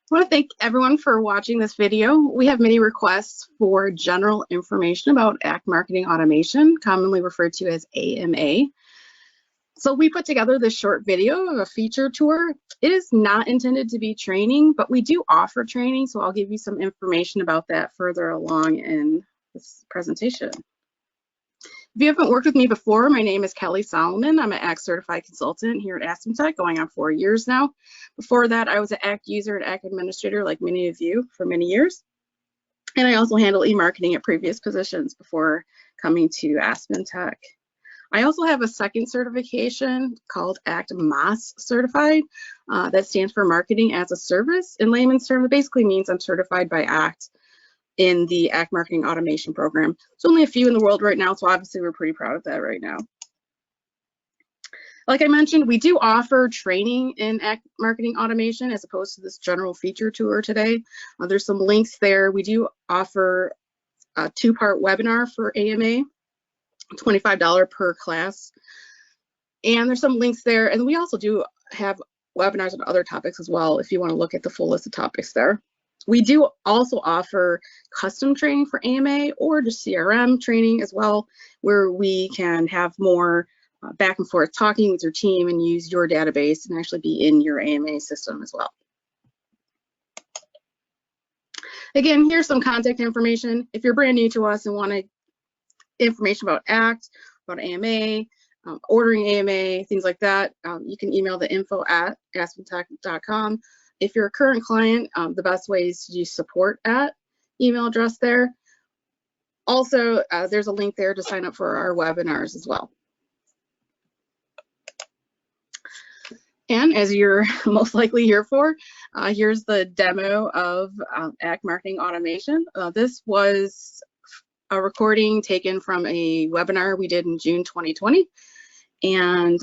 I want to thank everyone for watching this video. We have many requests for general information about ACT marketing automation, commonly referred to as AMA. So we put together this short video of a feature tour. It is not intended to be training, but we do offer training, so I'll give you some information about that further along in this presentation. If you haven't worked with me before, my name is Kelly Solomon. I'm an ACT certified consultant here at AspenTech, going on 4 years now. Before that, I was an ACT user and ACT administrator like many of you for many years. And I also handle e-marketing at previous positions before coming to AspenTech. I also have a second certification called ACT MAS certified. That stands for Marketing as a Service. In layman's terms, it basically means I'm certified by ACT in the ACT marketing automation program. There's only a few in the world right now, so obviously we're pretty proud of that right now. Like I mentioned, we do offer training in ACT marketing automation as opposed to this general feature tour today. There's some links there. We do offer a 2-part webinar for AMA, $25 per class. And there's some links there. And we also do have webinars on other topics as well if you want to look at the full list of topics there. We do also offer custom training for AMA or just CRM training as well, where we can have more back and forth talking with your team and use your database and actually be in your AMA system as well. Again, here's some contact information. If you're brand new to us and want information about ACT, about AMA, ordering AMA, things like that, you can email the info@aspentech.com. If you're a current client, the best way is to use support at email address there. Also, there's a link there to sign up for our webinars as well. And as you're most likely here for, here's the demo of ACT marketing automation. This was a recording taken from a webinar we did in June 2020. And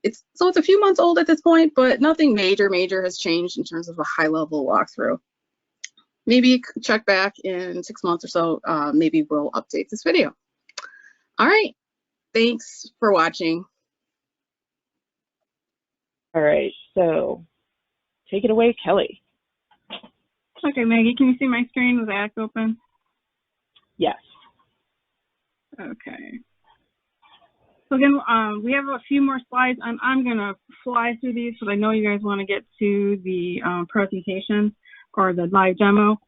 it's a few months old at this point, but nothing major has changed in terms of a high-level walkthrough. Maybe check back in 6 months or so, maybe we'll update this video. All right, thanks for watching. All right, so take it away, Kelly. Okay, Maggie, can you see my screen with ACT open? Yes. Okay. So again, we have a few more slides, and I'm going to fly through these because I know you guys want to get to the presentation or the live demo.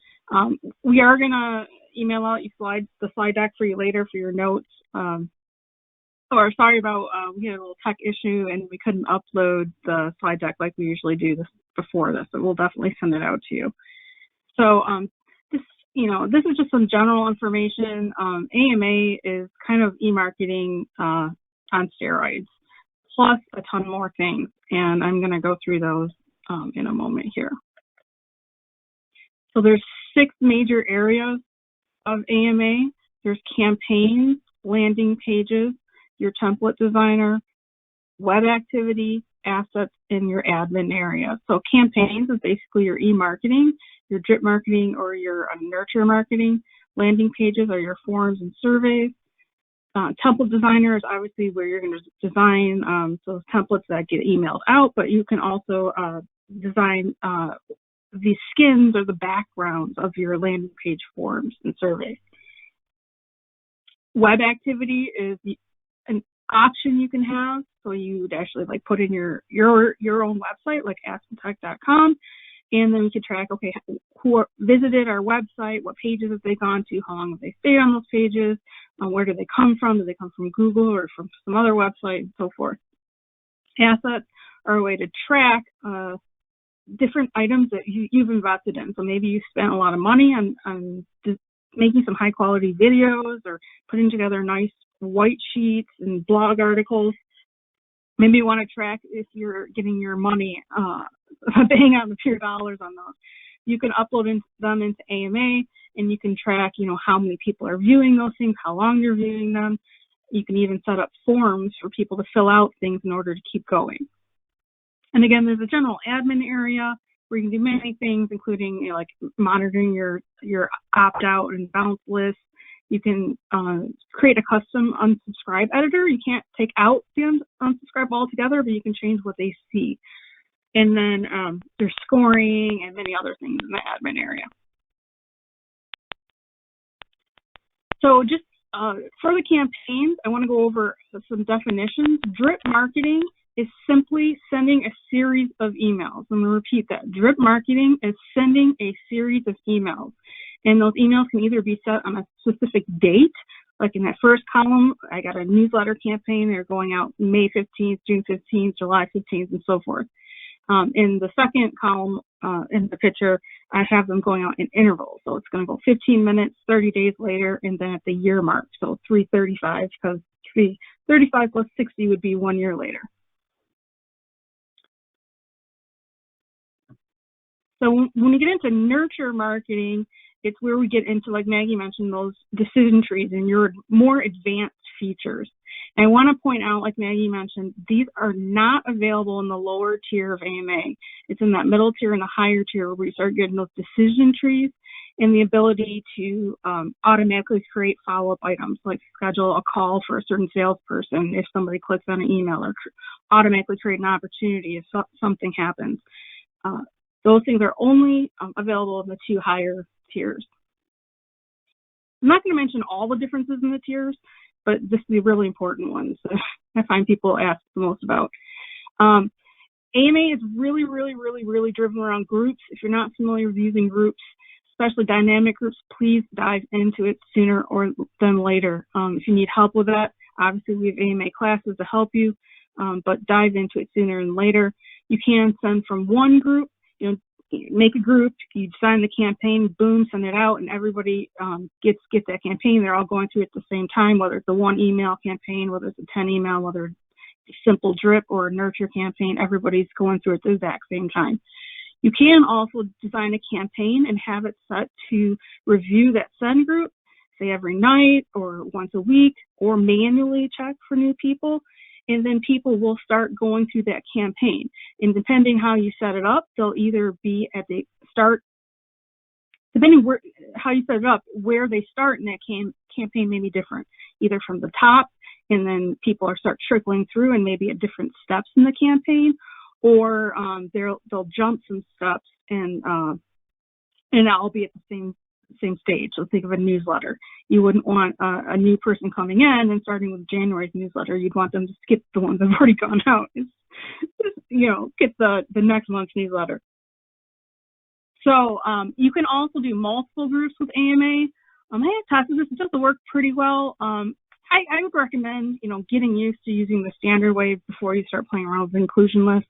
We are going to email out you the slide deck for you later for your notes. Sorry about we had a little tech issue and we couldn't upload the slide deck like we usually do before this, but we'll definitely send it out to you. So this is just some general information. AMA is kind of e-marketing on steroids, plus a ton more things. And I'm going to go through those in a moment here. So there's 6 major areas of AMA. There's campaigns, landing pages, your template designer, web activity, assets, and your admin area. So campaigns is basically your e-marketing, your drip marketing, or your nurture marketing. Landing pages are your forms and surveys. Template designer is obviously where you're going to design those templates that get emailed out, but you can also design the skins or the backgrounds of your landing page forms and surveys. Web activity is an option you can have, so you'd actually put in your own website, like aspentech.com, and then we can track, okay, who visited our website, what pages have they gone to, how long have they stayed on those pages, where do they come from? Do they come from Google or from some other website, and so forth. Assets are a way to track different items that you've invested in. So maybe you spent a lot of money on making some high quality videos or putting together nice white sheets and blog articles. Maybe you want to track if you're getting your money, paying out your dollars on those. You can upload them into AMA, and you can track, how many people are viewing those things, how long you're viewing them. You can even set up forms for people to fill out things in order to keep going. And again, there's a general admin area where you can do many things, including like monitoring your opt-out and bounce list. You can create a custom unsubscribe editor. You can't take out the unsubscribe altogether, but you can change what they see. And then there's scoring and many other things in the admin area. So just for the campaigns, I want to go over some definitions. Drip marketing is simply sending a series of emails. I'm going to repeat that. Drip marketing is sending a series of emails. And those emails can either be set on a specific date, like in that first column, I got a newsletter campaign. They're going out May 15th, June 15th, July 15th, and so forth. In the second column in the picture, I have them going out in intervals. So it's going to go 15 minutes, 30 days later, and then at the year mark. So 335, because 335 plus 60 would be 1 year later. So when we get into nurture marketing, it's where we get into, like Maggie mentioned, those decision trees and your more advanced features. And I want to point out, like Maggie mentioned, these are not available in the lower tier of AMA. It's in that middle tier and the higher tier where we start getting those decision trees and the ability to automatically create follow-up items, like schedule a call for a certain salesperson if somebody clicks on an email, or automatically create an opportunity if something happens. Those things are only available in the 2 higher tiers. I'm not going to mention all the differences in the tiers, but this is the really important ones that I find people ask the most about. AMA is really, really, really, really driven around groups. If you're not familiar with using groups, especially dynamic groups, please dive into it sooner than later. If you need help with that, obviously we have AMA classes to help you, but dive into it sooner than later. You can send from one group, make a group, you design the campaign, boom, send it out, and everybody gets that campaign. They're all going through it at the same time, whether it's a 1 email campaign, whether it's a 10 email, whether it's a simple drip or a nurture campaign, everybody's going through it at the exact same time. You can also design a campaign and have it set to review that send group, say every night or once a week, or manually check for new people. And then people will start going through that campaign. And depending how you set it up, they'll either be at the start, depending how you set it up, where they start in that campaign may be different, either from the top, and then people start trickling through and maybe at different steps in the campaign, or they'll jump some steps and that'll be at the same stage. So think of a newsletter. You wouldn't want a new person coming in and starting with January's newsletter. You'd want them to skip the ones that have already gone out. Get the next month's newsletter. So you can also do multiple groups with AMA. I have tested this. It does work pretty well. I would recommend, getting used to using the standard way before you start playing around with the inclusion list.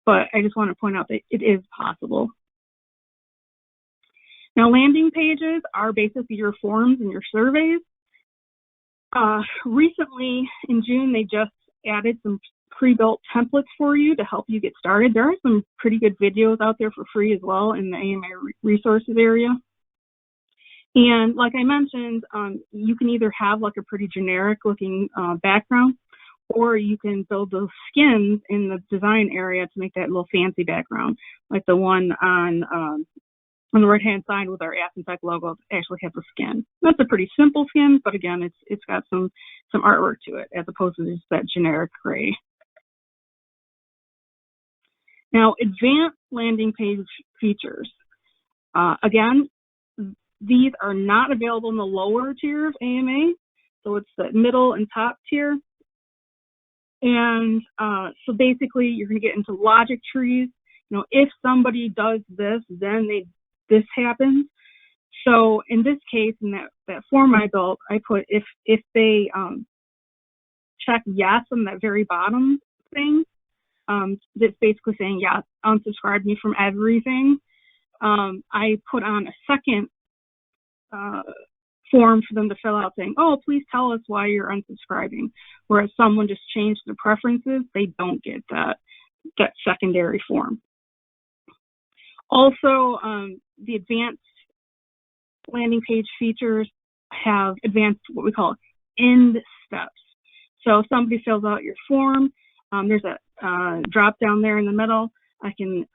But I just want to point out that it is possible. Now, landing pages are basically your forms and your surveys. Recently, in June, they just added some pre-built templates for you to help you get started. There are some pretty good videos out there for free as well in the AMA resources area. And like I mentioned, you can either have like a pretty generic looking background, or you can build those skins in the design area to make that little fancy background, like the one on the right-hand side with our Tech logo actually has a skin. That's a pretty simple skin, but again, it's got some artwork to it as opposed to just that generic gray. Now, advanced landing page features. Again, these are not available in the lower tier of AMA, so it's the middle and top tier. And so basically, you're going to get into logic trees. If somebody does this, then this happens. So in this case, in that form I built, I put if they check yes on that very bottom thing, that's basically saying yes, unsubscribe me from everything. I put on a second form for them to fill out saying, oh, please tell us why you're unsubscribing. Whereas someone just changed the preferences, they don't get that secondary form. Also, the advanced landing page features have advanced what we call end steps. So if somebody fills out your form, there's a drop down there in the middle. I can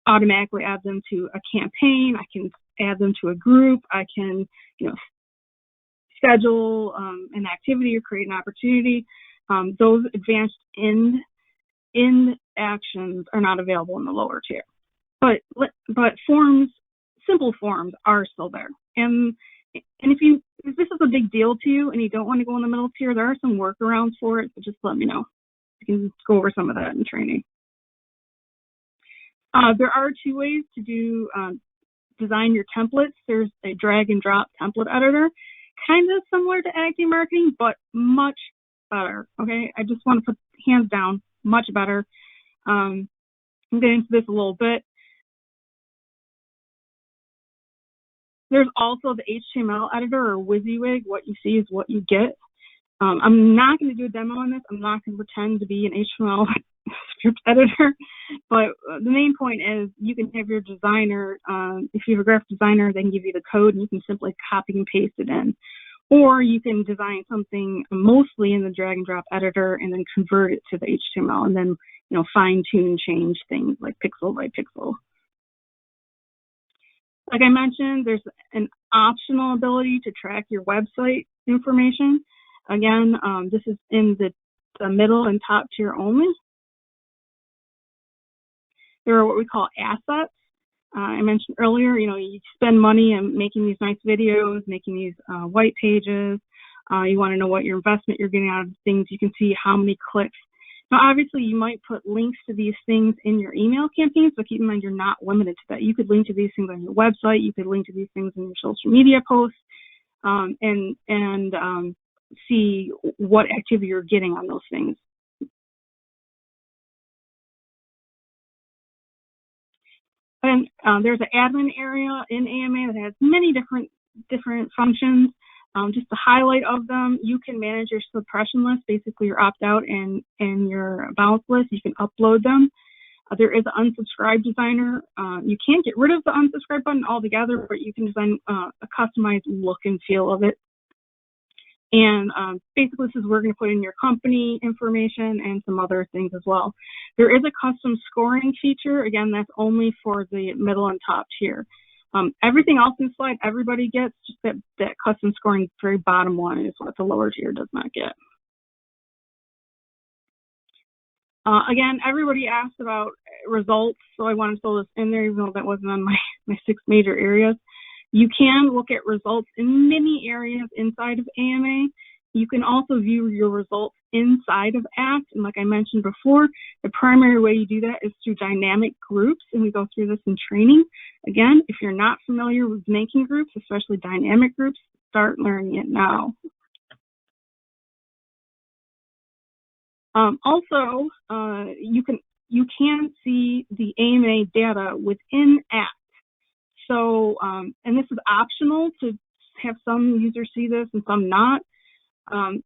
automatically add them to a campaign. I can add them to a group. I can, schedule an activity or create an opportunity. Those advanced end actions are not available in the lower tier. But forms, simple forms are still there. And if this is a big deal to you and you don't want to go in the middle tier, there are some workarounds for it, so just let me know. We can go over some of that in training. There are 2 ways to do design your templates. There's a drag and drop template editor, kind of similar to active marketing, but much better. Okay, I just want to put hands down, much better. I'm getting into this a little bit. There's also the HTML editor, or WYSIWYG. What you see is what you get. I'm not going to do a demo on this. I'm not going to pretend to be an HTML script editor, but the main point is you can have your designer, if you have a graphic designer, they can give you the code and you can simply copy and paste it in. Or you can design something mostly in the drag and drop editor and then convert it to the HTML and then, fine tune, change things like pixel by pixel. Like I mentioned, there's an optional ability to track your website information. Again, this is in the middle and top tier only. There are what we call assets. I mentioned earlier, you spend money on making these nice videos, making these white pages. You want to know what your investment you're getting out of things. You can see how many clicks. Now, obviously, you might put links to these things in your email campaigns, but keep in mind you're not limited to that. You could link to these things on your website. You could link to these things in your social media posts, and see what activity you're getting on those things. And there's an admin area in AMA that has many different functions. Just the highlight of them, you can manage your suppression list, basically your opt-out and your bounce list. You can upload them. There is an unsubscribe designer. You can't get rid of the unsubscribe button altogether, but you can design a customized look and feel of it. And basically, this is where we're going to put in your company information and some other things as well. There is a custom scoring feature. Again, that's only for the middle and top tier. Everything else in the slide, everybody gets. Just that custom scoring, very bottom one, is what the lower tier does not get. Again, everybody asked about results, so I wanted to throw this in there, even though that wasn't on my 6 major areas. You can look at results in many areas inside of AMA. You can also view your results inside of ACT. And like I mentioned before, the primary way you do that is through dynamic groups. And we go through this in training. Again, if you're not familiar with making groups, especially dynamic groups, start learning it now. Also, you can see the AMA data within ACT. So, and this is optional to have some users see this and some not.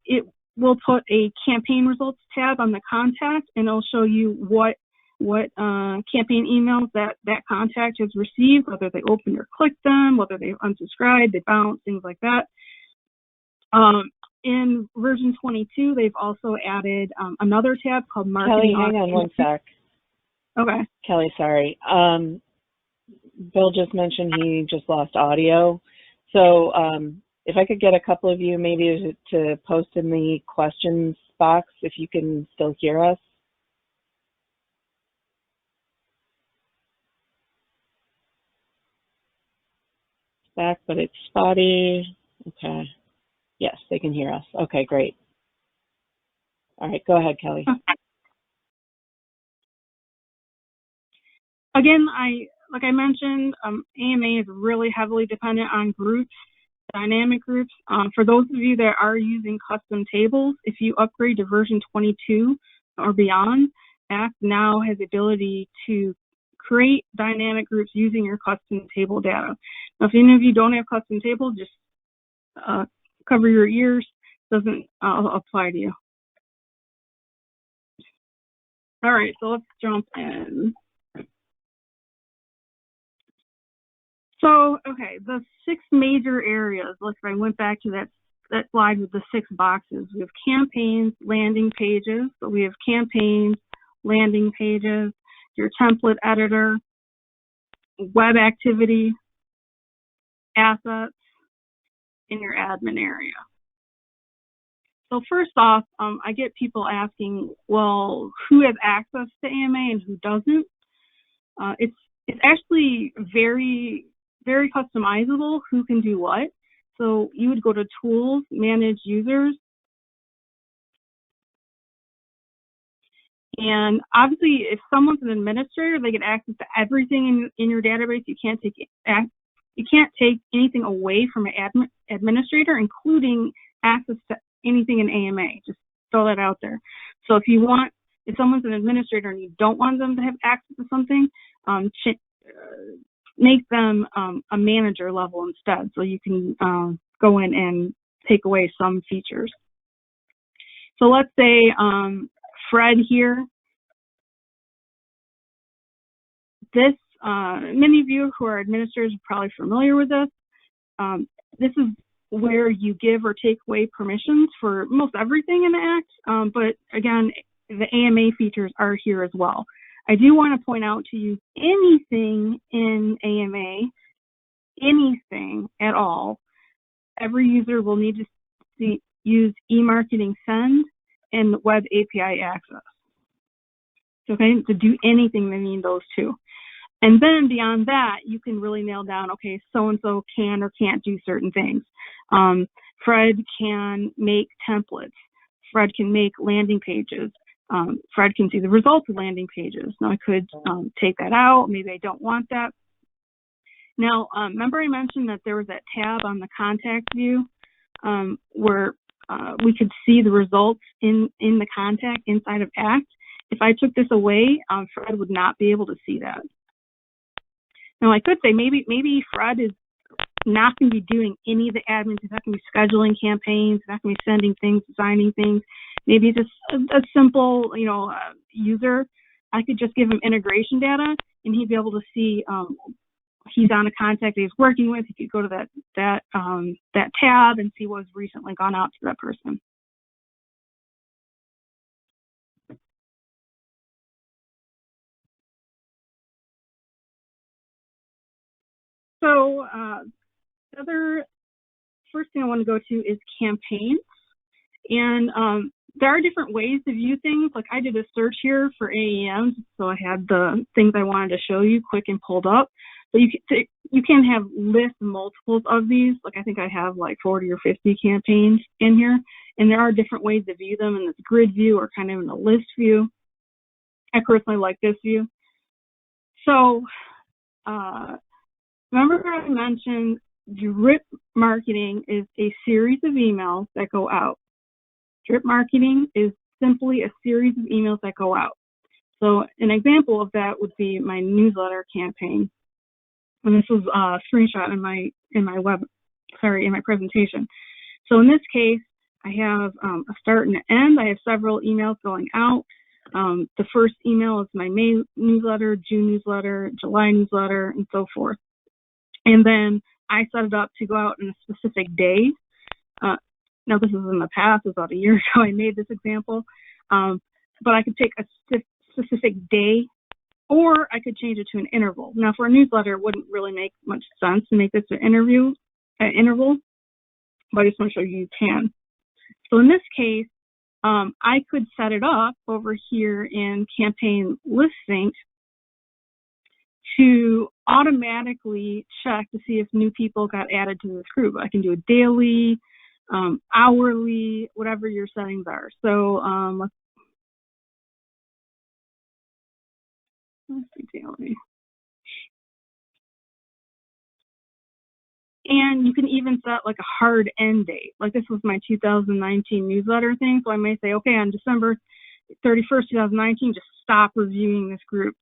It will put a campaign results tab on the contact, and it'll show you what campaign emails that contact has received, whether they opened or clicked them, whether they unsubscribed, they bounced, things like that. In version 22, they've also added another tab called Marketing. Kelly, hang on one sec. Okay. Kelly, sorry. Bill just mentioned he just lost audio. So if I could get a couple of you maybe to post in the questions box if you can still hear us. Back, but it's spotty. Okay. Yes, they can hear us. Okay, great. All right, go ahead, Kelly. Again, like I mentioned, AMA is really heavily dependent on groups, dynamic groups. For those of you that are using custom tables, if you upgrade to version 22 or beyond, ACT now has the ability to create dynamic groups using your custom table data. Now, if any of you don't have custom tables, just cover your ears. Doesn't apply to you. All right, so let's jump in. So, okay, the 6 major areas. Look, if I went back to that slide with the 6 boxes, we have campaigns, landing pages. So we have campaigns, landing pages, your template editor, web activity, assets, in your admin area. So first off, I get people asking, well, who has access to AMA and who doesn't? It's actually very, very customizable who can do what. So you would go to Tools, Manage Users, and obviously if someone's an administrator, they get access to everything in your database. You can't take anything away from an administrator, including access to anything in AMA. Just throw that out there. So if someone's an administrator and you don't want them to have access to something, make them a manager level instead, so you can go in and take away some features. So let's say Fred here. This, many of you who are administrators are probably familiar with this. This is where you give or take away permissions for most everything in the Act, but again, the AMA features are here as well. I do want to point out to you, anything in AMA, anything at all, every user will need to use eMarketing Send and Web API Access. Okay, to do anything, they need those two. And then beyond that, you can really nail down, okay, so-and-so can or can't do certain things. Fred can make templates. Fred can make landing pages. Fred can see the results of landing pages. Now I could take that out. Maybe I don't want that. Now, remember I mentioned that there was that tab on the contact view where we could see the results in the contact inside of ACT. If I took this away, Fred would not be able to see that. Now I could say maybe Fred is not going to be doing any of the admin. He's not going to be scheduling campaigns. He's not going to be sending things, designing things. Maybe just a simple, user. I could just give him integration data, and he'd be able to see he's on a contact that he's working with. He could go to that tab and see what's recently gone out to that person. So the first thing I want to go to is campaigns. And there are different ways to view things. Like I did a search here for AEMs, so I had the things I wanted to show you quick and pulled up. But you can have list multiples of these. Like I think I have like 40 or 50 campaigns in here. And there are different ways to view them in this grid view or kind of in a list view. I personally like this view. So remember I mentioned drip marketing is a series of emails that go out. Drip marketing is simply a series of emails that go out. So an example of that would be my newsletter campaign. And this was a screenshot in my presentation. So in this case, I have a start and an end. I have several emails going out. The first email is my May newsletter, June newsletter, July newsletter, and so forth. And then I set it up to go out in a specific day. Now this is in the past, it was about a year ago I made this example. But I could take a specific day, or I could change it to an interval. Now for a newsletter, it wouldn't really make much sense to make this an interval, but I just want to show you can. So in this case, I could set it up over here in Campaign List Sync to automatically check to see if new people got added to this group. I can do it daily, hourly, whatever your settings are. So let's see, daily. And you can even set like a hard end date. Like this was my 2019 newsletter thing. So I may say, okay, on December 31st, 2019, just stop reviewing this group.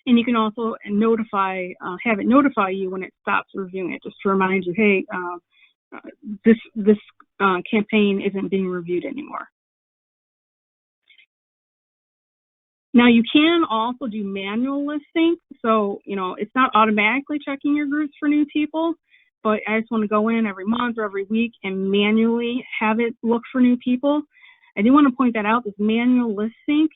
And you can also have it notify you when it stops reviewing it, just to remind you, hey, this campaign isn't being reviewed anymore. Now you can also do manual list sync. So, it's not automatically checking your groups for new people, but I just want to go in every month or every week and manually have it look for new people. I do want to point that out, this manual list sync.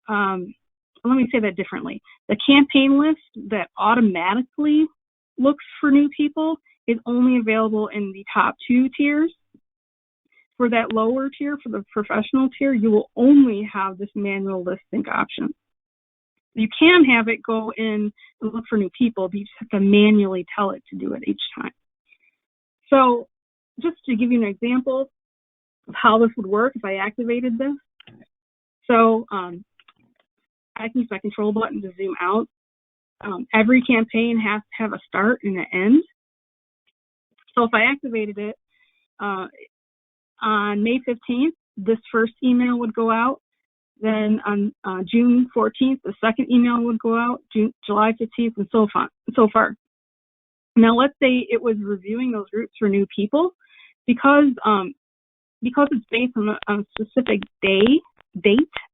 Let me say that differently. The campaign list that automatically looks for new people is only available in the top 2 tiers. for that lower tier, for the professional tier, you will only have this manual list sync option. You can have it go in and look for new people, but you just have to manually tell it to do it each time. So just to give you an example of how this would work if I activated this. So I can use my control button to zoom out. Every campaign has to have a start and an end. So if I activated it on May 15th, this first email would go out. Then on June 14th, the second email would go out, July 15th, and so far. Now, let's say it was reviewing those groups for new people, because it's based on a specific date,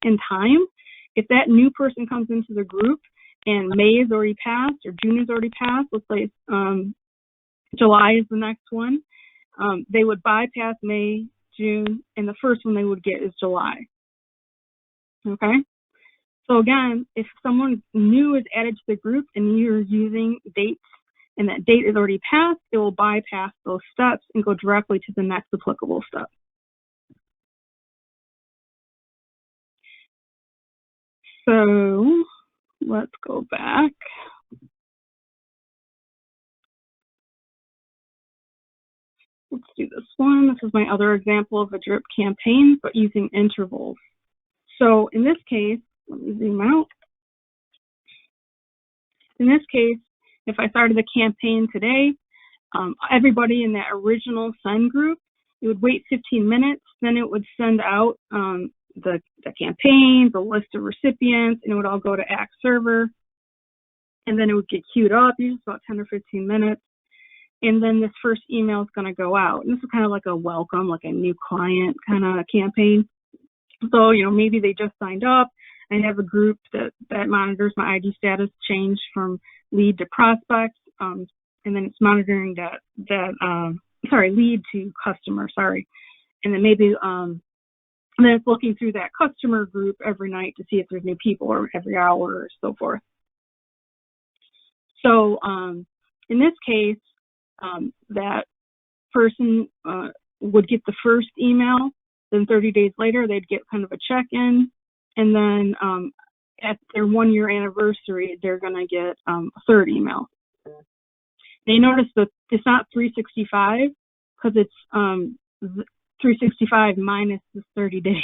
and time. If that new person comes into the group and May is already passed or June is already passed, let's say July is the next one, they would bypass May, June, and the first one they would get is July. Okay? So again, if someone new is added to the group and you're using dates and that date is already passed, it will bypass those steps and go directly to the next applicable step. So let's go back. Let's do this one. This is my other example of a drip campaign, but using intervals. So in this case, let me zoom out. In this case, if I started the campaign today, everybody in that original send group, it would wait 15 minutes, then it would send out the campaign, the list of recipients, and it would all go to Act Server, and then it would get queued up, usually about 10 or 15 minutes, and then this first email is going to go out. And this is kind of like a welcome, like a new client kind of campaign. So, you know, maybe they just signed up. I have a group that monitors my ID status change from lead to prospect, and then it's monitoring lead to customer, and then maybe and then it's looking through that customer group every night to see if there's new people, or every hour, or so forth. So in this case, that person would get the first email, then 30 days later they'd get kind of a check-in, and then at their 1-year anniversary they're going to get a third email. They notice that it's not 365 because it's 365 minus the 30 days.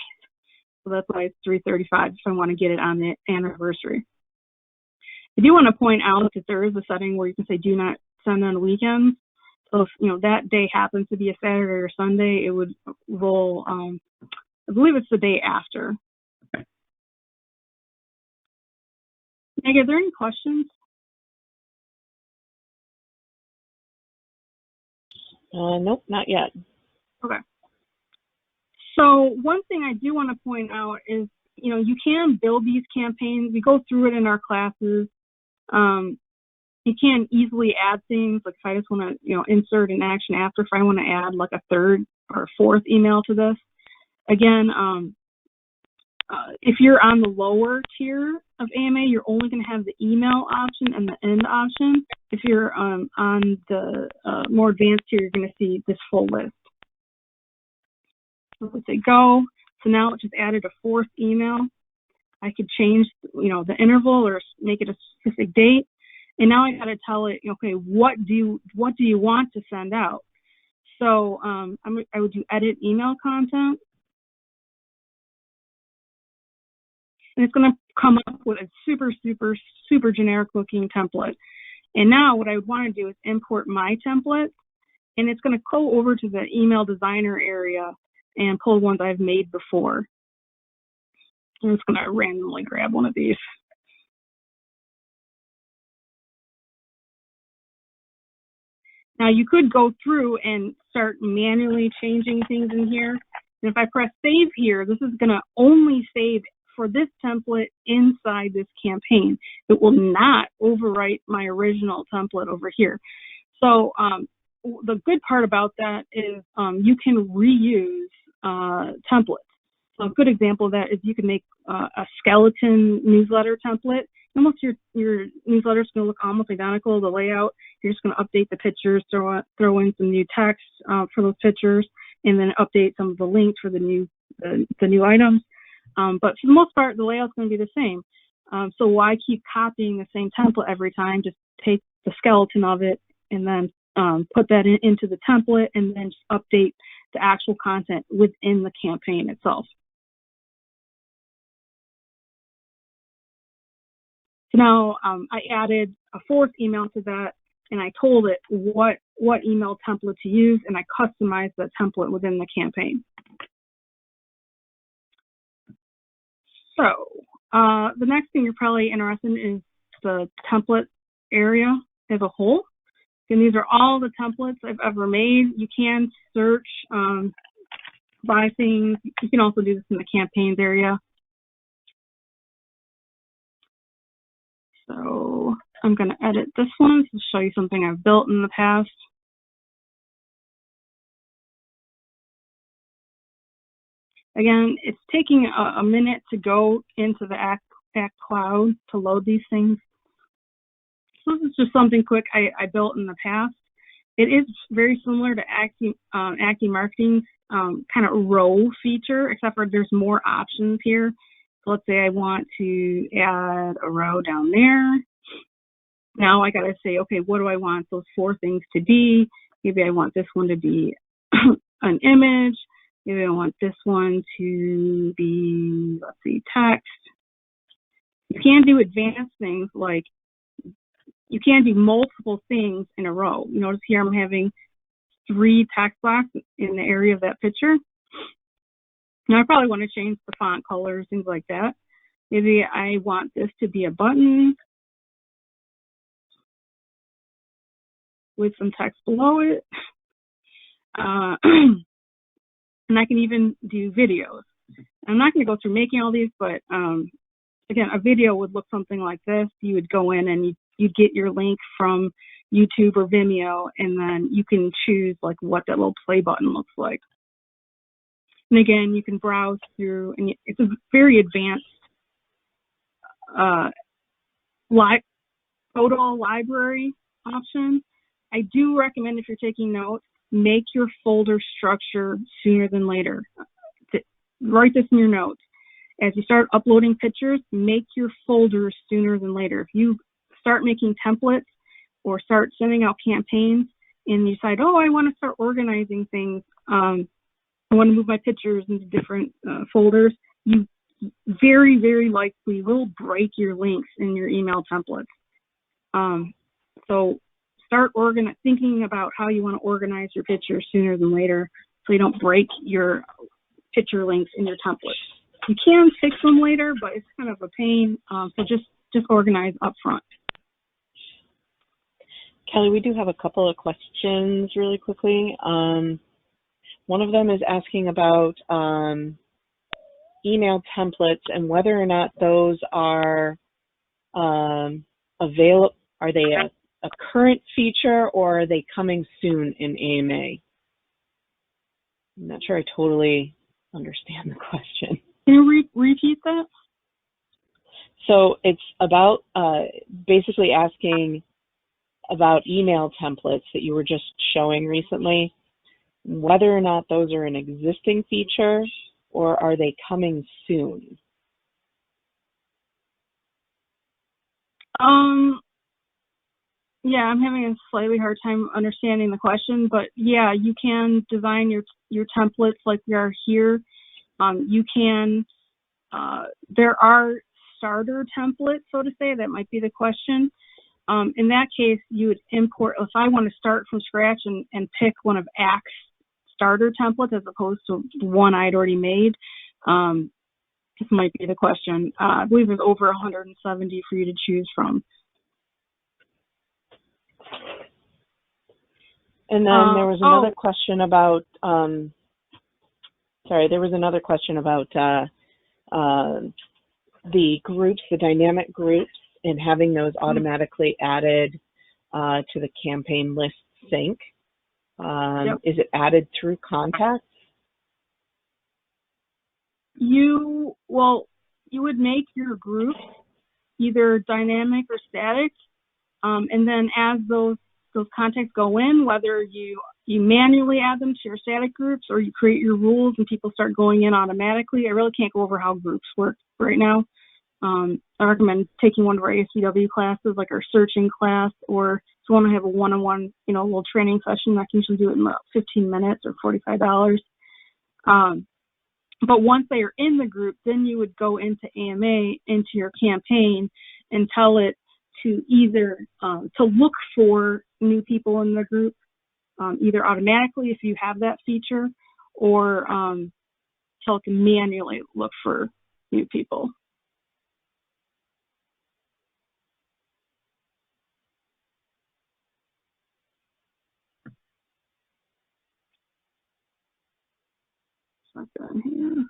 So that's why it's 335 if I want to get it on the anniversary. I do want to point out that there is a setting where you can say do not send on weekends. So if that day happens to be a Saturday or Sunday, it would roll, I believe it's the day after. Meg, are there any questions? Nope, not yet. Okay. So one thing I do want to point out is, you can build these campaigns. We go through it in our classes. You can easily add things, like if I just want to, insert an action after, if I want to add like a third or fourth email to this. Again, if you're on the lower tier of AMA, you're only going to have the email option and the end option. If you're on the more advanced tier, you're going to see this full list. So let's say go. So now it just added a fourth email. I could change, the interval or make it a specific date. And now I got to tell it, okay, what do you want to send out? So I would do edit email content. And it's going to come up with a super, super, super generic looking template. And now what I would want to do is import my template. And it's going to go over to the email designer area and pull ones I've made before. I'm just going to randomly grab one of these. Now you could go through and start manually changing things in here. And if I press save here, this is going to only save for this template inside this campaign. It will not overwrite my original template over here. So the good part about that is you can reuse templates. So a good example of that is you can make a skeleton newsletter template. Almost your newsletter is going to look almost identical. The layout, you're just going to update the pictures, throw in some new text for those pictures, and then update some of the links for the new items. But for the most part, the layout's going to be the same. So why keep copying the same template every time? Just take the skeleton of it and then put that into the template, and then just update the actual content within the campaign itself. So now I added a fourth email to that, and I told it what email template to use, and I customized that template within the campaign. So the next thing you're probably interested in is the template area as a whole. And these are all the templates I've ever made. You can search by things. You can also do this in the campaigns area. So I'm going to edit this one to show you something I've built in the past. Again, it's taking a minute to go into the Act Cloud to load these things. So this is just something quick I built in the past. It is very similar to Active Marketing's kind of row feature, except for there's more options here. So let's say I want to add a row down there. Now I got to say, okay, what do I want those four things to be? Maybe I want this one to be an image. Maybe I want this one to be, let's see, text. You can do advanced things like you can do multiple things in a row. You notice here I'm having 3 text boxes in the area of that picture. Now I probably want to change the font colors, things like that. Maybe I want this to be a button with some text below it. And I can even do videos. I'm not going to go through making all these, but again, a video would look something like this. You would go in and you'd get your link from YouTube or Vimeo, and then you can choose like what that little play button looks like. And again, you can browse through, and it's a very advanced photo library option. I do recommend, if you're taking notes, make your folder structure sooner than later. Write this in your notes. As you start uploading pictures, make your folders sooner than later. If you start making templates or start sending out campaigns and you decide, oh, I want to start organizing things, I want to move my pictures into different folders, you very, very likely will break your links in your email templates. So start thinking about how you want to organize your pictures sooner than later so you don't break your picture links in your templates. You can fix them later, but it's kind of a pain, so just organize up front. Kelly, we do have a couple of questions really quickly. One of them is asking about email templates and whether or not those are available. Are they a current feature, or are they coming soon in AMA? I'm not sure I totally understand the question. Can you repeat that? So it's about basically asking about email templates that you were just showing recently, whether or not those are an existing feature or are they coming soon? Yeah, I'm having a slightly hard time understanding the question, but yeah, you can design your templates like we are here. You can, there are starter templates, so to say, that might be the question. In that case, you would import, if I want to start from scratch and pick one of ACT's starter templates as opposed to one I'd already made, this might be the question. I believe there's over 170 for you to choose from. And then there was another question about, there was another question about the groups, the dynamic groups, and having those automatically added to the campaign list sync. Yep. Is it added through contacts? You would make your group either dynamic or static, and then as those contacts go in, whether you you manually add them to your static groups, or you create your rules and people start going in automatically. I really can't go over how groups work right now. I recommend taking one of our ACW classes, like our searching class, or if you want to have a one-on-one, little training session, I can usually do it in about 15 minutes or $45. But once they are in the group, then you would go into AMA, into your campaign, and tell it to either to look for new people in the group, either automatically if you have that feature, or tell it to manually look for new people. Done here.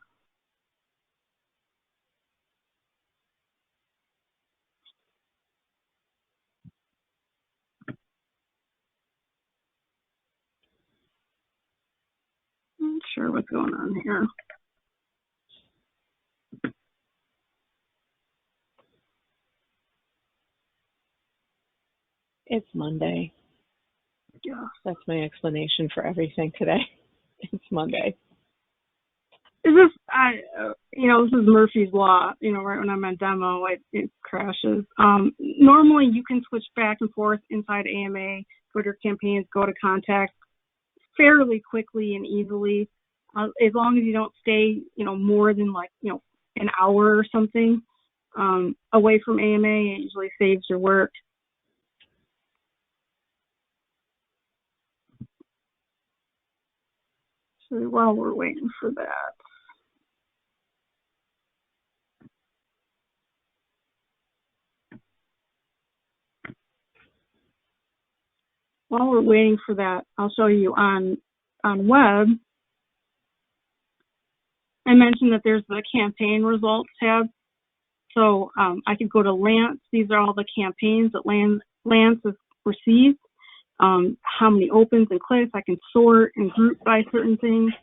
Not sure what's going on here. It's Monday. Yeah. That's my explanation for everything today. It's Monday. Is this, this is Murphy's Law, right when I'm on demo, it crashes. Normally you can switch back and forth inside AMA, go to your campaigns, go to contacts fairly quickly and easily, as long as you don't stay, more than an hour or something away from AMA. It usually saves your work. So while we're waiting for that. While we're waiting for that, I'll show you on web. I mentioned that there's the campaign results tab. So I could go to Lance. These are all the campaigns that Lance has received. How many opens and clicks. I can sort and group by certain things.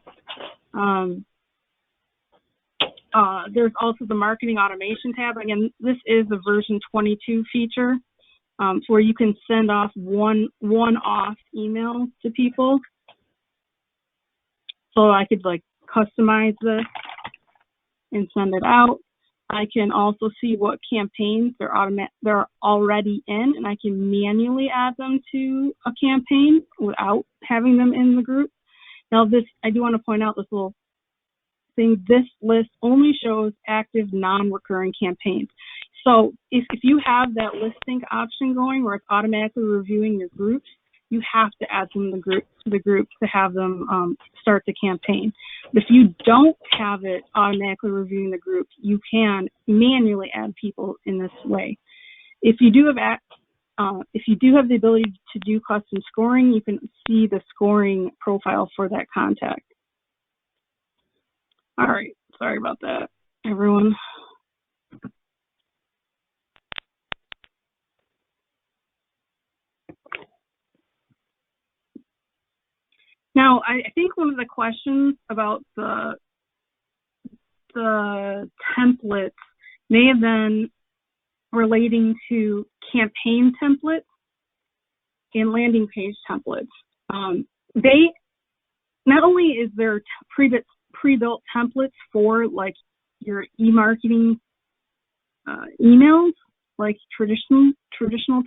There's also the marketing automation tab. Again, this is the version 22 feature. Where you can send off one-off email to people. So I could customize this and send it out. I can also see what campaigns they're already in, and I can manually add them to a campaign without having them in the group. Now I do want to point out this little thing. This list only shows active non-recurring campaigns. So if you have that list sync option going where it's automatically reviewing your groups, you have to add them to the group to have them start the campaign. But if you don't have it automatically reviewing the group, you can manually add people in this way. If you do have the ability to do custom scoring, you can see the scoring profile for that contact. All right, sorry about that, everyone. Now, I think one of the questions about the templates may have been relating to campaign templates and landing page templates. They not only is there pre-built templates for your e-marketing emails, like traditional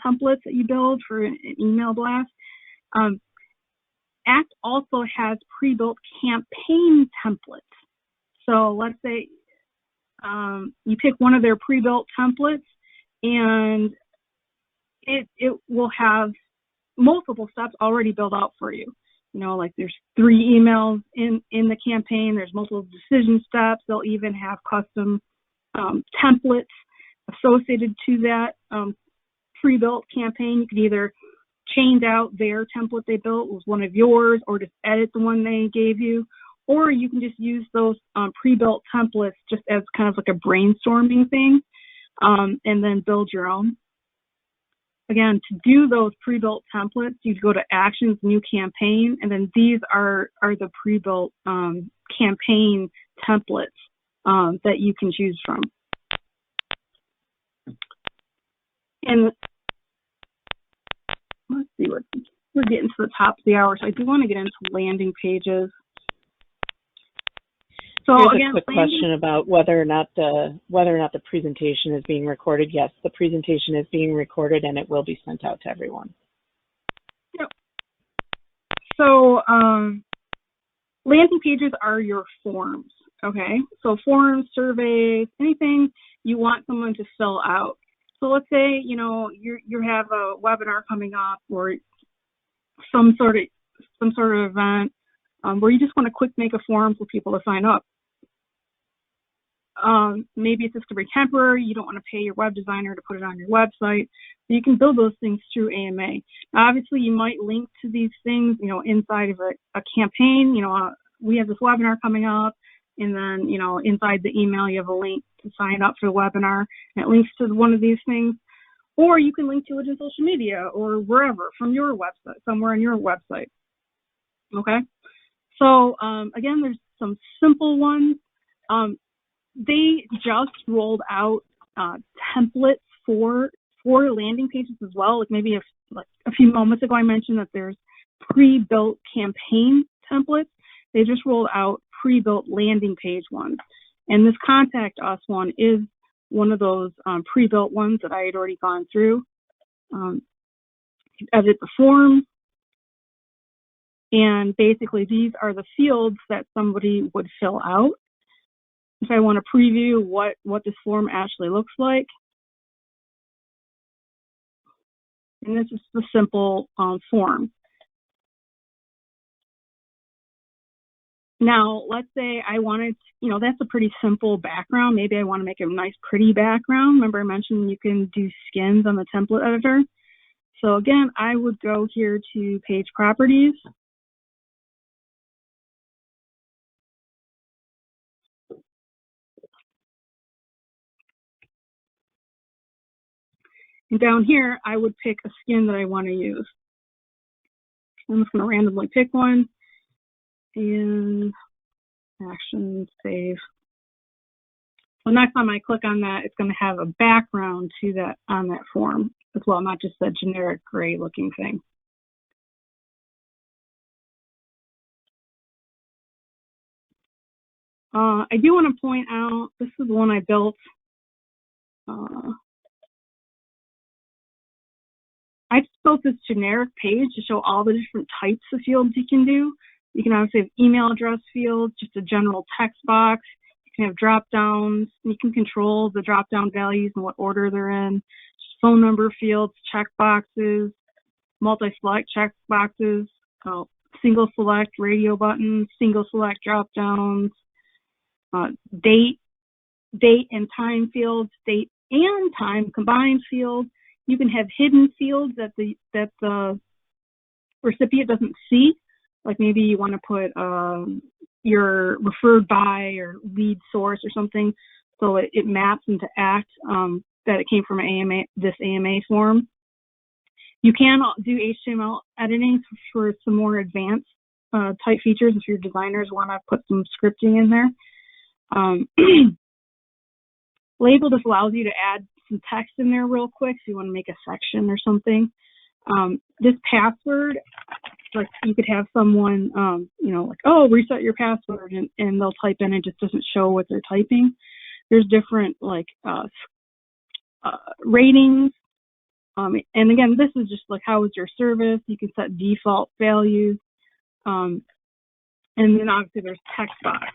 templates that you build for an email blast. ACT also has pre-built campaign templates. So let's say you pick one of their pre-built templates, and it will have multiple steps already built out for you. There's 3 emails in the campaign. There's multiple decision steps. They'll even have custom templates associated to that pre-built campaign. You could either change out their template they built with one of yours, or just edit the one they gave you, or you can just use those pre-built templates just as kind of like a brainstorming thing, and then build your own. Again, to do those pre-built templates, you go to Actions, New Campaign, and then these are the pre-built campaign templates that you can choose from. And let's see what we're getting to the top of the hour, so I do want to get into landing pages. So here's again, a quick question about whether or not the presentation is being recorded. Yes, the presentation is being recorded and it will be sent out to everyone. Yep. So landing pages are your forms, okay? So forms, surveys, anything you want someone to fill out. So let's say, you know, you have a webinar coming up or some sort of event where you just want to quick make a form for people to sign up. Maybe it's just to be temporary. You don't want to pay your web designer to put it on your website. So you can build those things through AMA. Now, obviously, you might link to these things, you know, inside of a campaign. You know, we have this webinar coming up, and then, you know, inside the email, you have a link to sign up for the webinar, and it links to one of these things. Or you can link to it in social media or wherever from your website, somewhere on your website. Okay. So again, there's some simple ones. They just rolled out templates for landing pages as well. Like maybe a few moments ago, I mentioned that there's pre-built campaign templates. They just rolled out pre-built landing page ones. And this Contact Us one is one of those pre-built ones that I had already gone through. Edit the form. And basically, these are the fields that somebody would fill out. If I want to preview what this form actually looks like. And this is the simple form. Now, let's say I wanted, you know, that's a pretty simple background. Maybe I want to make a nice, pretty background. Remember I mentioned you can do skins on the template editor. So again, I would go here to page properties. And down here, I would pick a skin that I want to use. I'm just going to randomly pick one. And action, save. So next time I click on that, it's going to have a background to that on that form as well, not just a generic gray looking thing. I do want to point out, this is the one I built. I just built this generic page to show all the different types of fields you can do. You can obviously have email address fields, just a general text box. You can have drop downs. You can control the drop down values and what order they're in. Phone number fields, check boxes, multi-select check boxes, single select radio buttons, single select drop downs, date and time fields, date and time combined fields. You can have hidden fields that the recipient doesn't see. Like maybe you want to put your referred by or lead source or something, so it maps into ACT that it came from this AMA form. You can do HTML editing for some more advanced type features if your designers want to put some scripting in there. Label just allows you to add some text in there real quick if you want to make a section or something. This password, like you could have someone, you know, like, oh, reset your password, and they'll type in, it just doesn't show what they're typing. There's different like ratings. And again, this is just like, how is your service? You can set default values. And then obviously there's text box.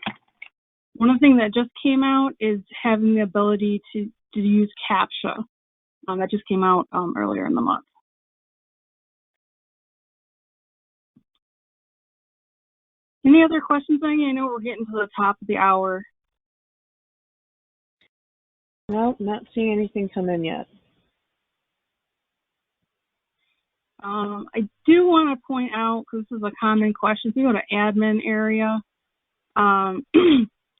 One of the things that just came out is having the ability to use Captcha. That just came out earlier in the month. Any other questions, Maggie? I know we're getting to the top of the hour. No, not seeing anything come in yet. I do want to point out, because this is a common question, if you go to admin area,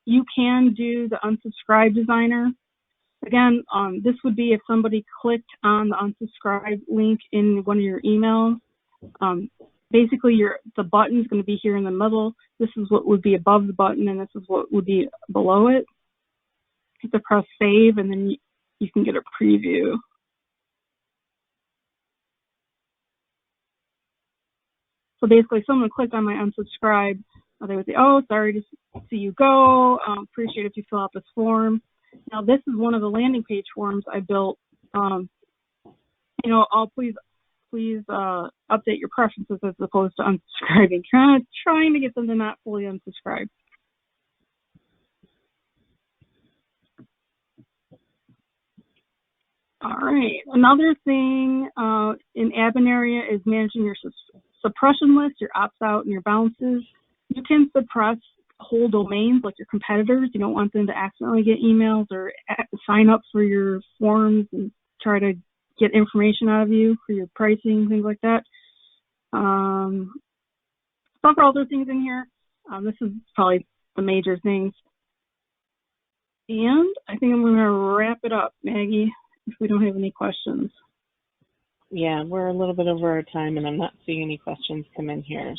you can do the unsubscribe designer. Again, this would be if somebody clicked on the unsubscribe link in one of your emails. Basically, the button is going to be here in the middle. This is what would be above the button, and this is what would be below it. You have to press save, and then you can get a preview. So basically, if someone clicked on my unsubscribe, they would say, "Oh, sorry to see you go. Appreciate if you fill out this form." Now, this is one of the landing page forms I built. I'll please update your preferences as opposed to unsubscribing. Trying to get them to not fully unsubscribe. All right. Another thing in admin area is managing your suppression list, your opts out, and your bounces. You can suppress whole domains like your competitors. You don't want them to accidentally get emails or sign up for your forms and try to get information out of you for your pricing, things like that. Several other things in here. This is probably the major things. And I think I'm going to wrap it up, Maggie, if we don't have any questions. Yeah, we're a little bit over our time, and I'm not seeing any questions come in here.